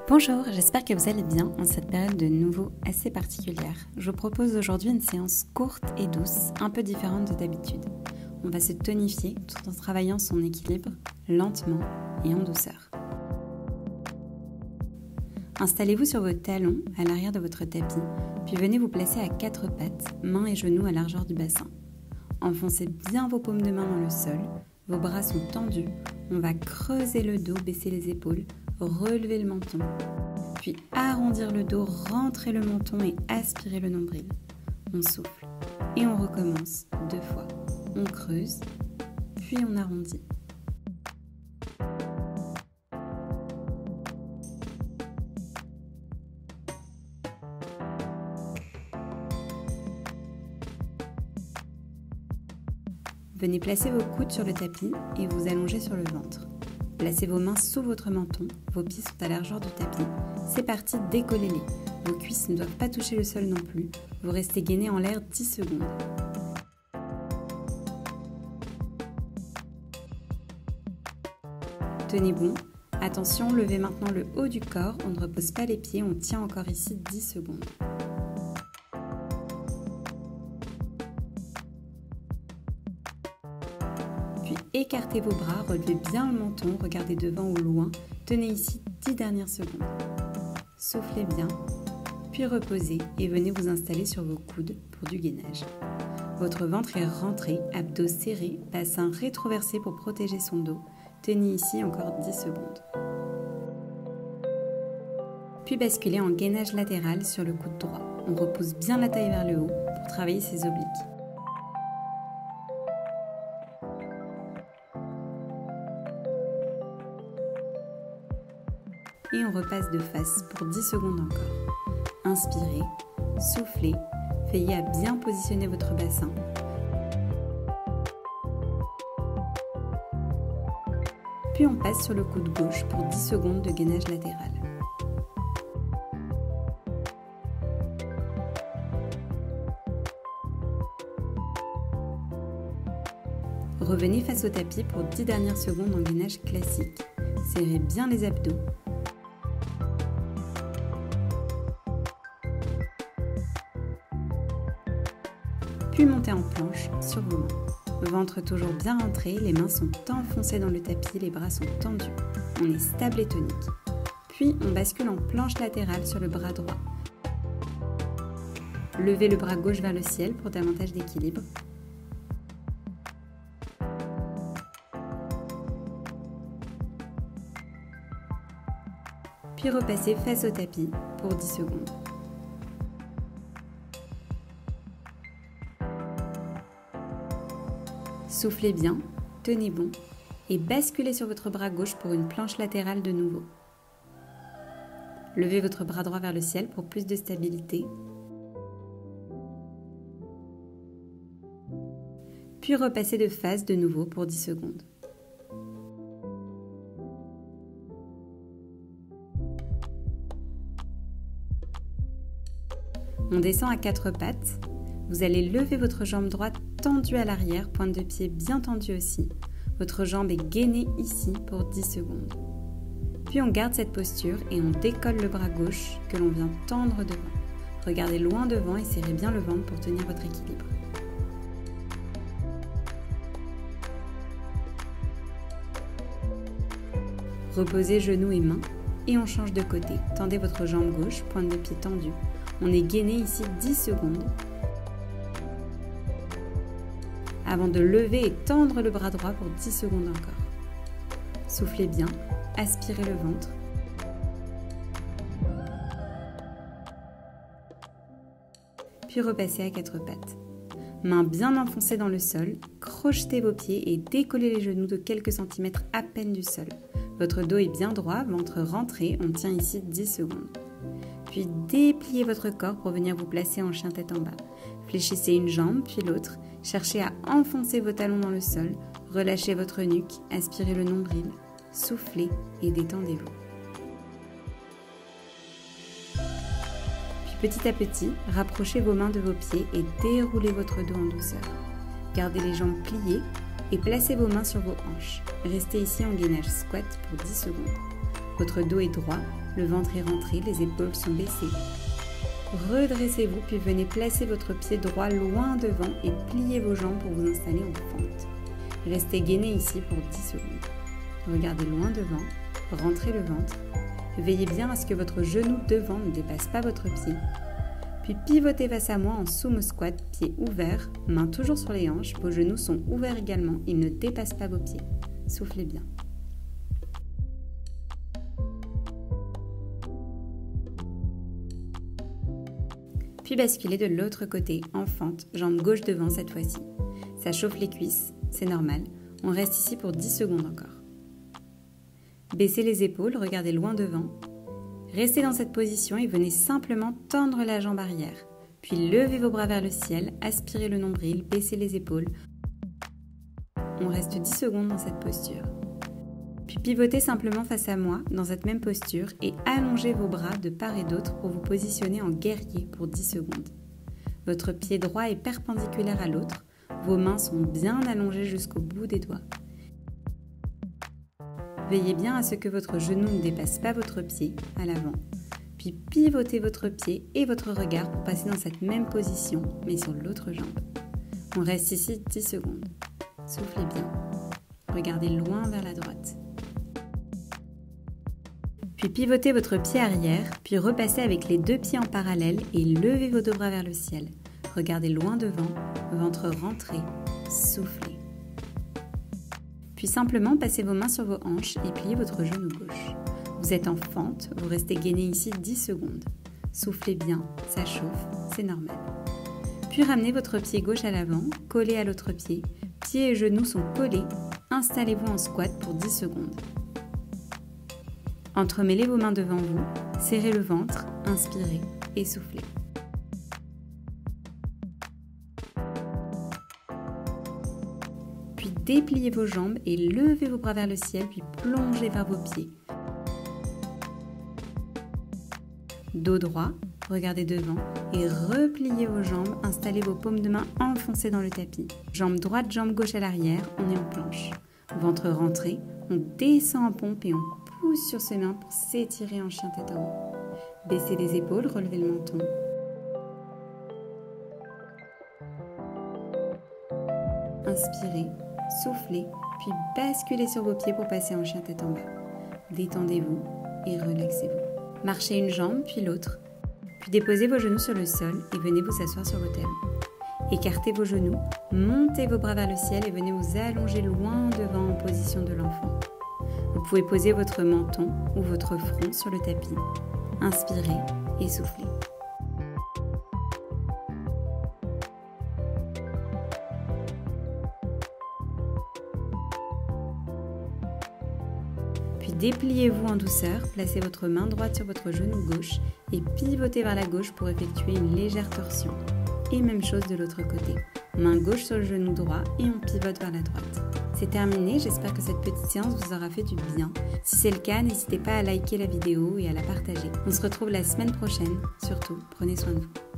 Bonjour, j'espère que vous allez bien en cette période de nouveau assez particulière. Je vous propose aujourd'hui une séance courte et douce, un peu différente de d'habitude. On va se tonifier tout en travaillant son équilibre lentement et en douceur. Installez-vous sur vos talons à l'arrière de votre tapis, puis venez vous placer à quatre pattes, mains et genoux à largeur du bassin. Enfoncez bien vos paumes de main dans le sol, vos bras sont tendus, on va creuser le dos, baisser les épaules, relever le menton, puis arrondir le dos, rentrer le menton et aspirer le nombril. On souffle et on recommence 2 fois. On creuse, puis on arrondit. Venez placer vos coudes sur le tapis et vous allonger sur le ventre. Placez vos mains sous votre menton, vos pieds sont à la largeur du tapis. C'est parti, décollez-les. Vos cuisses ne doivent pas toucher le sol non plus. Vous restez gainés en l'air 10 secondes. Tenez bon. Attention, levez maintenant le haut du corps. On ne repose pas les pieds, on tient encore ici 10 secondes. Puis écartez vos bras, relevez bien le menton, regardez devant ou loin. Tenez ici 10 dernières secondes. Soufflez bien, puis reposez et venez vous installer sur vos coudes pour du gainage. Votre ventre est rentré, abdos serrés, bassin rétroversé pour protéger son dos. Tenez ici encore 10 secondes. Puis basculez en gainage latéral sur le coude droit. On repousse bien la taille vers le haut pour travailler ses obliques. Et on repasse de face pour 10 secondes encore. Inspirez, soufflez, veillez à bien positionner votre bassin. Puis on passe sur le coude gauche pour 10 secondes de gainage latéral. Revenez face au tapis pour 10 dernières secondes en gainage classique. Serrez bien les abdos. Puis montez en planche sur vos mains. Ventre toujours bien rentré, les mains sont enfoncées dans le tapis, les bras sont tendus. On est stable et tonique. Puis on bascule en planche latérale sur le bras droit. Levez le bras gauche vers le ciel pour davantage d'équilibre. Puis repassez face au tapis pour 10 secondes. Soufflez bien, tenez bon et basculez sur votre bras gauche pour une planche latérale de nouveau. Levez votre bras droit vers le ciel pour plus de stabilité. Puis repassez de face de nouveau pour 10 secondes. On descend à 4 pattes. Vous allez lever votre jambe droite tendue à l'arrière, pointe de pied bien tendue aussi. Votre jambe est gainée ici pour 10 secondes. Puis on garde cette posture et on décolle le bras gauche que l'on vient tendre devant. Regardez loin devant et serrez bien le ventre pour tenir votre équilibre. Reposez genoux et mains et on change de côté. Tendez votre jambe gauche, pointe de pied tendue. On est gainé ici 10 secondes. Avant de lever et tendre le bras droit pour 10 secondes encore. Soufflez bien, aspirez le ventre. Puis repassez à 4 pattes. Mains bien enfoncées dans le sol, crochetez vos pieds et décollez les genoux de quelques centimètres à peine du sol. Votre dos est bien droit, ventre rentré, on tient ici 10 secondes. Puis dépliez votre corps pour venir vous placer en chien tête en bas. Fléchissez une jambe puis l'autre. Cherchez à enfoncer vos talons dans le sol. Relâchez votre nuque, aspirez le nombril. Soufflez et détendez-vous. Puis petit à petit, rapprochez vos mains de vos pieds et déroulez votre dos en douceur. Gardez les jambes pliées et placez vos mains sur vos hanches. Restez ici en gainage squat pour 10 secondes. Votre dos est droit, Le ventre est rentré, les épaules sont baissées. Redressez-vous puis venez placer votre pied droit loin devant et pliez vos jambes pour vous installer en fente. Restez gainé ici pour 10 secondes. Regardez loin devant, rentrez le ventre. Veillez bien à ce que votre genou devant ne dépasse pas votre pied. Puis pivotez face à moi en sumo squat, pieds ouverts, mains toujours sur les hanches, vos genoux sont ouverts également, ils ne dépassent pas vos pieds. Soufflez bien. Puis basculez de l'autre côté, en fente, jambe gauche devant cette fois-ci. Ça chauffe les cuisses, c'est normal. On reste ici pour 10 secondes encore. Baissez les épaules, regardez loin devant. Restez dans cette position et venez simplement tendre la jambe arrière. Puis levez vos bras vers le ciel, aspirez le nombril, baissez les épaules. On reste 10 secondes dans cette posture. Puis pivotez simplement face à moi dans cette même posture et allongez vos bras de part et d'autre pour vous positionner en guerrier pour 10 secondes. Votre pied droit est perpendiculaire à l'autre, vos mains sont bien allongées jusqu'au bout des doigts. Veillez bien à ce que votre genou ne dépasse pas votre pied à l'avant. Puis pivotez votre pied et votre regard pour passer dans cette même position, mais sur l'autre jambe. On reste ici 10 secondes. Soufflez bien. Regardez loin vers la droite. Puis pivotez votre pied arrière, puis repassez avec les deux pieds en parallèle et levez vos deux bras vers le ciel. Regardez loin devant, ventre rentré, soufflez. Puis simplement passez vos mains sur vos hanches et pliez votre genou gauche. Vous êtes en fente, vous restez gainé ici 10 secondes. Soufflez bien, ça chauffe, c'est normal. Puis ramenez votre pied gauche à l'avant, collé à l'autre pied. Pieds et genoux sont collés. Installez-vous en squat pour 10 secondes. Entremêlez vos mains devant vous, serrez le ventre, inspirez et soufflez. Puis dépliez vos jambes et levez vos bras vers le ciel, puis plongez vers vos pieds. Dos droit, regardez devant et repliez vos jambes, installez vos paumes de main enfoncées dans le tapis. Jambe droite, jambe gauche à l'arrière, on est en planche. Ventre rentré, on descend en pompe et on pousse sur ses mains pour s'étirer en chien tête en haut. Baissez les épaules, relevez le menton. Inspirez, soufflez, puis basculez sur vos pieds pour passer en chien tête en bas. Détendez-vous et relaxez-vous. Marchez une jambe puis l'autre, puis déposez vos genoux sur le sol et venez vous asseoir sur vos talons. Écartez vos genoux, montez vos bras vers le ciel et venez vous allonger loin devant en position de l'enfant. Vous pouvez poser votre menton ou votre front sur le tapis. Inspirez et soufflez. Puis dépliez-vous en douceur, placez votre main droite sur votre genou gauche et pivotez vers la gauche pour effectuer une légère torsion. Et même chose de l'autre côté. Main gauche sur le genou droit et on pivote vers la droite. C'est terminé, j'espère que cette petite séance vous aura fait du bien. Si c'est le cas, n'hésitez pas à liker la vidéo et à la partager. On se retrouve la semaine prochaine. Surtout, prenez soin de vous.